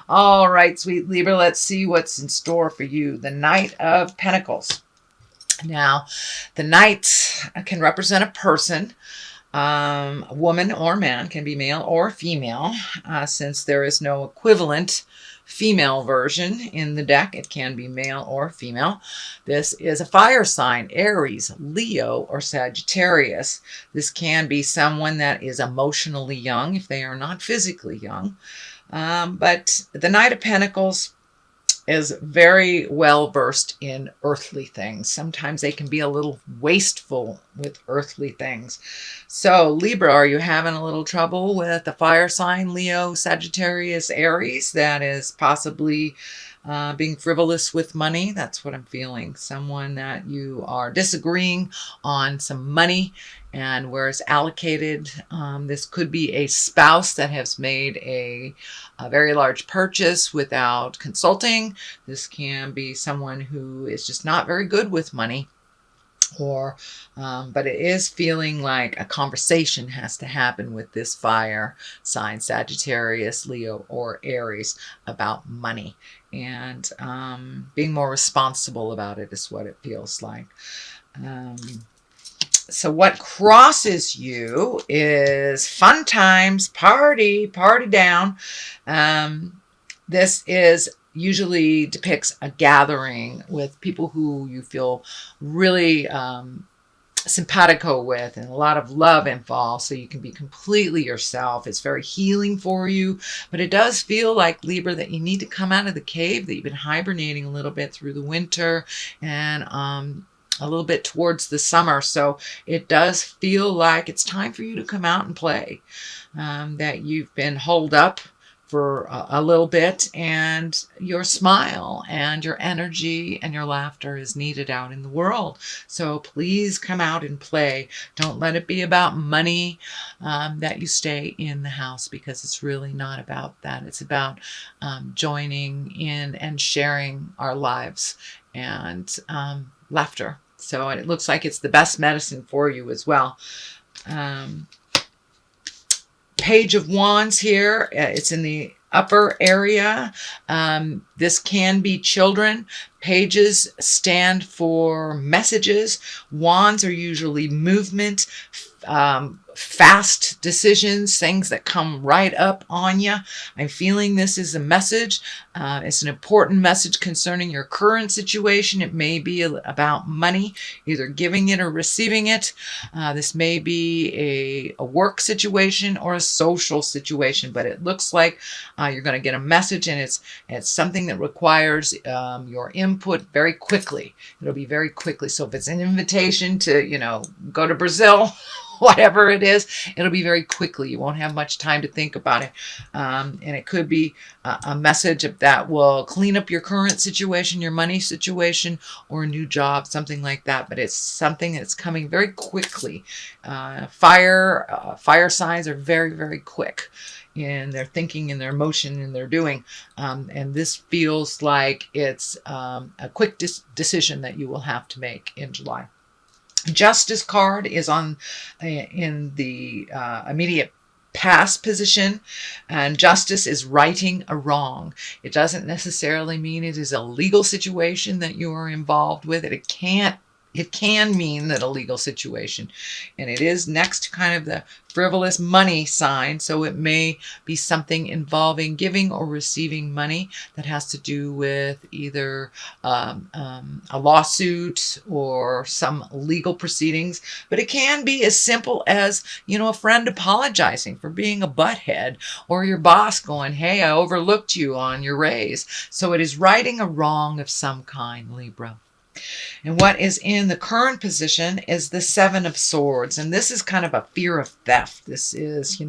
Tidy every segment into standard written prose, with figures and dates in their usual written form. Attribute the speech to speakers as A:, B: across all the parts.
A: All right, sweet Libra, let's see what's in store for you. The Knight of Pentacles. Now, the Knight can represent a person, a woman or man, can be male or female. Since there is no equivalent female version in the deck, it can be male or female. This is a fire sign, Aries, Leo, or Sagittarius. This can be someone that is emotionally young if they are not physically young. But the Knight of Pentacles is very well versed in earthly things. Sometimes they can be a little wasteful with earthly things. So Libra, are you having a little trouble with the fire sign, Leo, Sagittarius, Aries? That is possibly being frivolous with money. That's what I'm feeling. Someone that you are disagreeing on some money and where it's allocated. This could be a spouse that has made a very large purchase without consulting. This can be someone who is just not very good with money. But it is feeling like a conversation has to happen with this fire sign, Sagittarius, Leo, or Aries, about money. And being more responsible about it is what it feels like. So what crosses you is fun times, party down. This is usually depicts a gathering with people who you feel really simpatico with, and a lot of love involved, so you can be completely yourself. It's very healing for you, but it does feel like, Libra, that you need to come out of the cave, that you've been hibernating a little bit through the winter and a little bit towards the summer. So it does feel like it's time for you to come out and play, that you've been holed up for a little bit, and your smile and your energy and your laughter is needed out in the world. So please come out and play. Don't let it be about money, that you stay in the house, because it's really not about that. It's about joining in and sharing our lives and laughter. So it looks like it's the best medicine for you as well. Page of Wands here. It's in the upper area. This can be children. Pages stand for messages. Wands are usually movement, fast decisions, things that come right up on you. I'm feeling this is a message. It's an important message concerning your current situation. It may be about money, either giving it or receiving it. This may be a work situation or a social situation, but it looks like you're going to get a message, and it's something that requires your input very quickly. It'll be very quickly. So if it's an invitation to, go to Brazil, whatever it is, it'll be very quickly. You won't have much time to think about it. And it could be a message that will clean up your current situation, your money situation, or a new job, something like that. But it's something that's coming very quickly. Fire signs are very, very quick in their thinking and their emotion and their doing. And this feels like it's a quick decision that you will have to make in July. Justice card is in the immediate past position, and justice is righting a wrong. It doesn't necessarily mean it is a legal situation that you are involved with. It can mean that a legal situation, and it is next to kind of the frivolous money sign, so it may be something involving giving or receiving money that has to do with either a lawsuit or some legal proceedings. But it can be as simple as, a friend apologizing for being a butthead, or your boss going, hey, I overlooked you on your raise. So it is righting a wrong of some kind, Libra. And what is in the current position is the Seven of Swords. And this is kind of a fear of theft. This is,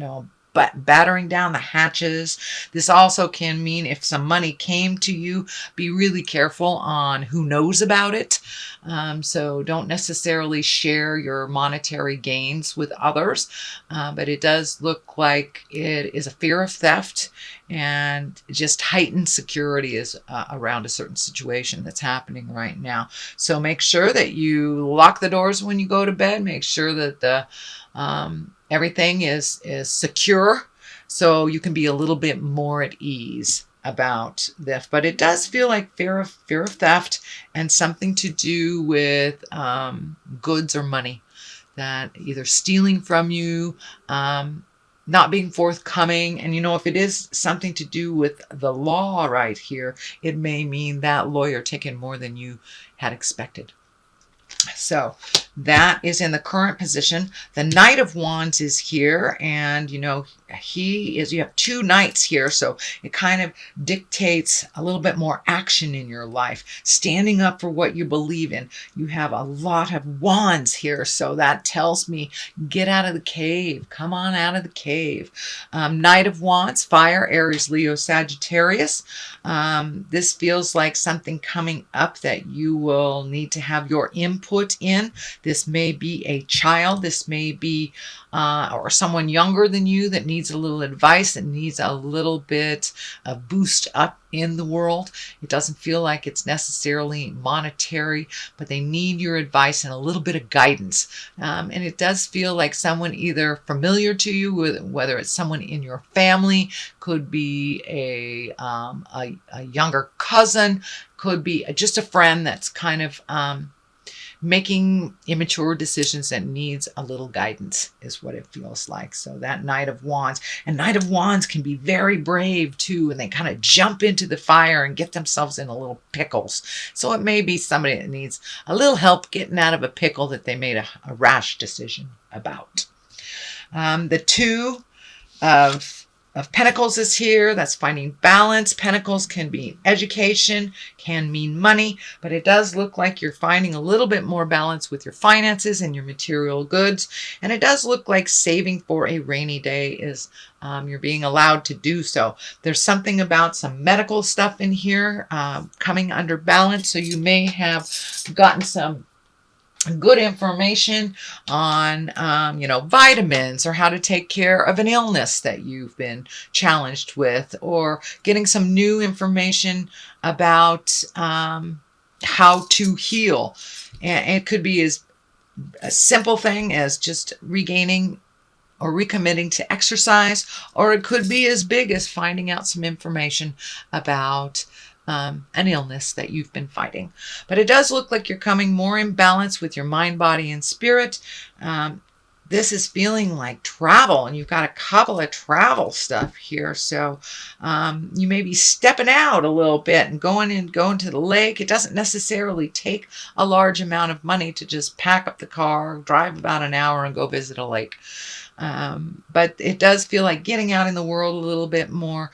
A: battering down the hatches. This also can mean if some money came to you, be really careful on who knows about it. So don't necessarily share your monetary gains with others. But it does look like it is a fear of theft, and just heightened security is around a certain situation that's happening right now. So make sure that you lock the doors when you go to bed. Make sure that the everything is secure, so you can be a little bit more at ease about this, but it does feel like fear of theft and something to do with goods or money, that either stealing from you, not being forthcoming. And if it is something to do with the law right here, it may mean that lawyer taking more than you had expected. So that is in the current position. The Knight of Wands is here, and you have two knights here, so it kind of dictates a little bit more action in your life, standing up for what you believe in. You have a lot of wands here, so that tells me get out of the cave. Come on out of the cave. Knight of Wands, fire, Aries, Leo, Sagittarius. This feels like something coming up that you will need to have your input in. This may be a child. This may be or someone younger than you that needs a little advice, that needs a little bit of boost up in the world. It doesn't feel like it's necessarily monetary, but they need your advice and a little bit of guidance. And it does feel like someone either familiar to you, whether it's someone in your family, could be a younger cousin, could be just a friend that's kind of making immature decisions that needs a little guidance is what it feels like. So that Knight of Wands. And Knight of Wands can be very brave too, and they kind of jump into the fire and get themselves in a little pickles. So it may be somebody that needs a little help getting out of a pickle that they made a rash decision about. The Two of Pentacles is here. That's finding balance. Pentacles can be education, can mean money, but it does look like you're finding a little bit more balance with your finances and your material goods. And it does look like saving for a rainy day is you're being allowed to do so. There's something about some medical stuff in here coming under balance. So you may have gotten some good information on, vitamins, or how to take care of an illness that you've been challenged with, or getting some new information about how to heal. And it could be as a simple thing as just regaining or recommitting to exercise, or it could be as big as finding out some information about an illness that you've been fighting. But it does look like you're coming more in balance with your mind, body, and spirit. This is feeling like travel, and you've got a couple of travel stuff here. So you may be stepping out a little bit and going to the lake. It doesn't necessarily take a large amount of money to just pack up the car, drive about an hour, and go visit a lake. But it does feel like getting out in the world a little bit more.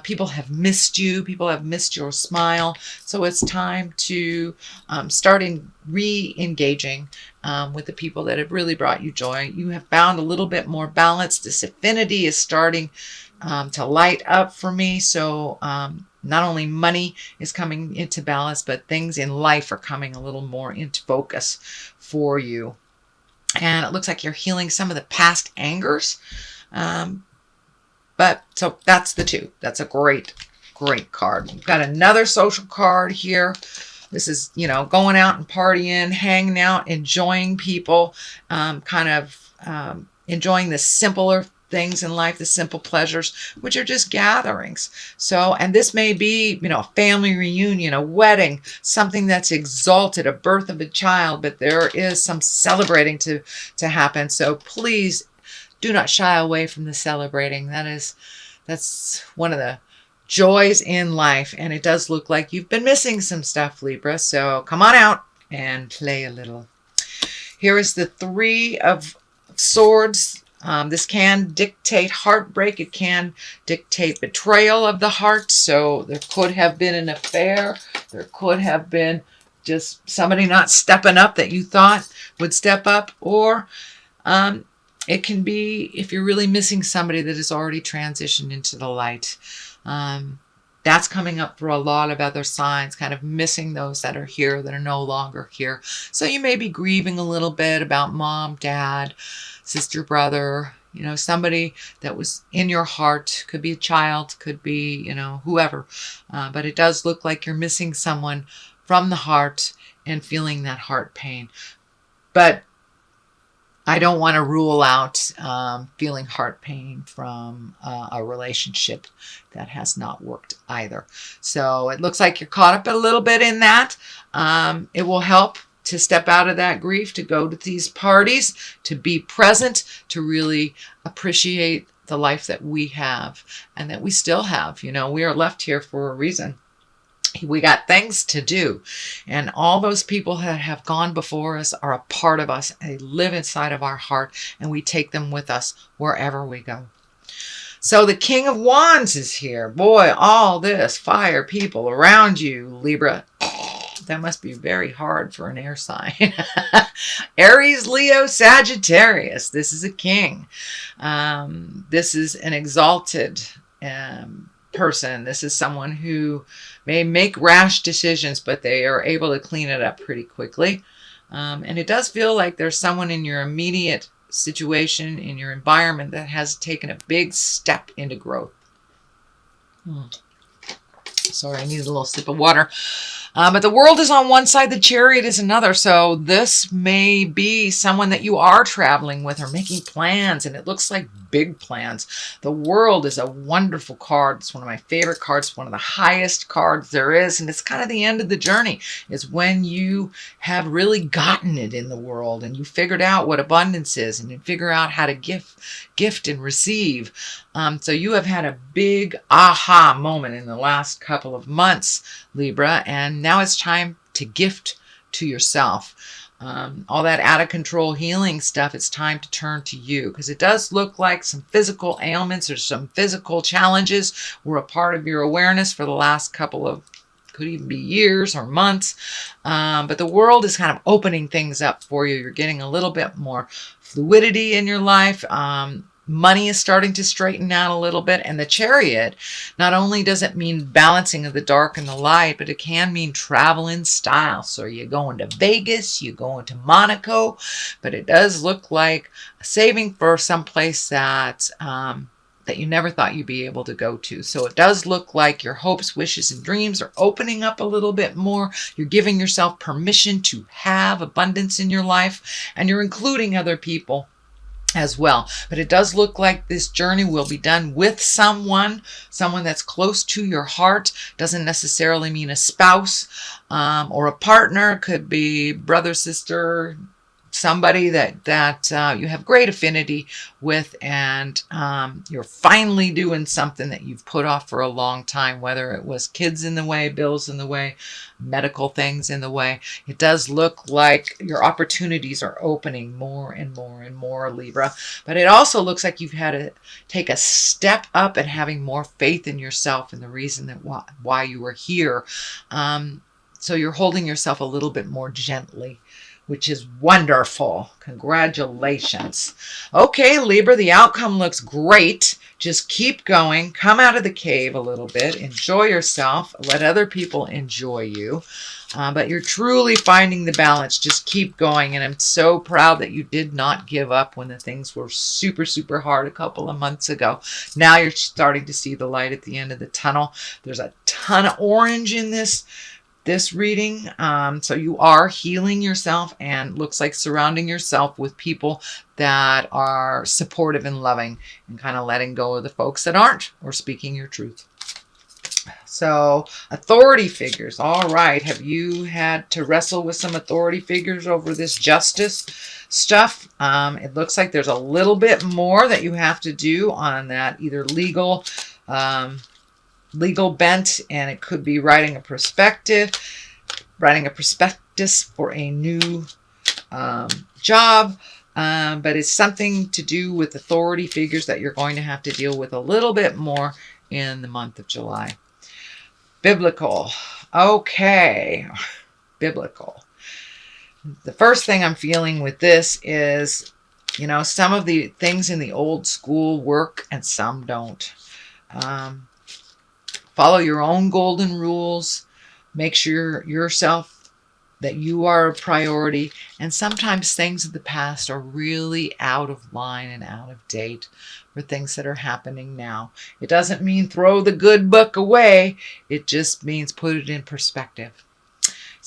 A: People have missed you. People have missed your smile. So it's time to start re-engaging with the people that have really brought you joy. You have found a little bit more balance. This affinity is starting to light up for me. So not only money is coming into balance, but things in life are coming a little more into focus for you. And it looks like you're healing some of the past angers. But so that's the Two. That's a great, great card. We've got another social card here. This is, going out and partying, hanging out, enjoying people, enjoying the simpler things in life, the simple pleasures, which are just gatherings. So, and this may be, a family reunion, a wedding, something that's exalted, a birth of a child, but there is some celebrating to happen. So please do not shy away from the celebrating. That's one of the joys in life. And it does look like you've been missing some stuff, Libra. So come on out and play a little. Here is the Three of Swords. This can dictate heartbreak. It can dictate betrayal of the heart. So there could have been an affair. There could have been just somebody not stepping up that you thought would step up. Or it can be if you're really missing somebody that has already transitioned into the light. That's coming up for a lot of other signs, kind of missing those that are here that are no longer here. So you may be grieving a little bit about mom, dad, sister, brother, somebody that was in your heart. Could be a child, could be, whoever. But it does look like you're missing someone from the heart and feeling that heart pain. But I don't want to rule out feeling heart pain from a relationship that has not worked either. So it looks like you're caught up a little bit in that. It will help to step out of that grief, to go to these parties, to be present, to really appreciate the life that we have and that we still have. You know, we are left here for a reason. We got things to do, and all those people that have gone before us are a part of us. They live inside of our heart, and we take them with us wherever we go. So the King of Wands is here. Boy, all this fire people around you, Libra. That must be very hard for an air sign. Aries, Leo, Sagittarius. This is a king. This is an exalted person. This is someone who may make rash decisions, but they are able to clean it up pretty quickly. And it does feel like there's someone in your immediate situation, in your environment, that has taken a big step into growth. Sorry, I need a little sip of water. But the world is on one side, the Chariot is another. So this may be someone that you are traveling with or making plans, and it looks like big plans. The World is a wonderful card. It's one of my favorite cards, one of the highest cards there is, and it's kind of the end of the journey. It's when you have really gotten it in the world and you figured out what abundance is and you figure out how to gift and receive. So you have had a big aha moment in the last couple of months, Libra, and now it's time to gift to yourself. All that out of control healing stuff, it's time to turn to you, because it does look like some physical ailments or some physical challenges were a part of your awareness for the last couple of, could even be years or months. But the world is kind of opening things up for you. You're getting a little bit more fluidity in your life. Money is starting to straighten out a little bit. And the Chariot, not only does it mean balancing of the dark and the light, but it can mean travel in style. So you're going to Vegas, you're going to Monaco, but it does look like saving for some place that that you never thought you'd be able to go to. So it does look like your hopes, wishes, and dreams are opening up a little bit more. You're giving yourself permission to have abundance in your life, and you're including other people as well. But it does look like this journey will be done with someone that's close to your heart. Doesn't necessarily mean a spouse or a partner. Could be brother, sister, somebody that you have great affinity with, and you're finally doing something that you've put off for a long time, whether it was kids in the way, bills in the way, medical things in the way. It does look like your opportunities are opening more and more and more, Libra. But it also looks like you've had to take a step up and having more faith in yourself and the reason that why you are here. So you're holding yourself a little bit more gently, which is wonderful. Congratulations. Okay, Libra, the outcome looks great. Just keep going. Come out of the cave a little bit. Enjoy yourself. Let other people enjoy you. But you're truly finding the balance. Just keep going. And I'm so proud that you did not give up when the things were super, super hard a couple of months ago. Now you're starting to see the light at the end of the tunnel. There's a ton of orange in this reading. So you are healing yourself, and looks like surrounding yourself with people that are supportive and loving, and kind of letting go of the folks that aren't, or speaking your truth. So authority figures. All right. Have you had to wrestle with some authority figures over this justice stuff? It looks like there's a little bit more that you have to do on that, either legal bent, and it could be writing a prospectus for a new job, but it's something to do with authority figures that you're going to have to deal with a little bit more in the month of July. Biblical. Okay. Biblical. The first thing I'm feeling with this is, you know, some of the things in the old school work and some don't. Follow your own golden rules. Make sure yourself that you are a priority. And sometimes things of the past are really out of line and out of date for things that are happening now. It doesn't mean throw the good book away. It just means put it in perspective.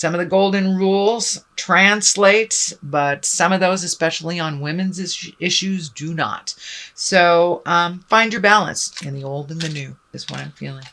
A: Some of the golden rules translate, but some of those, especially on women's issues, do not. So find your balance in the old and the new is what I'm feeling.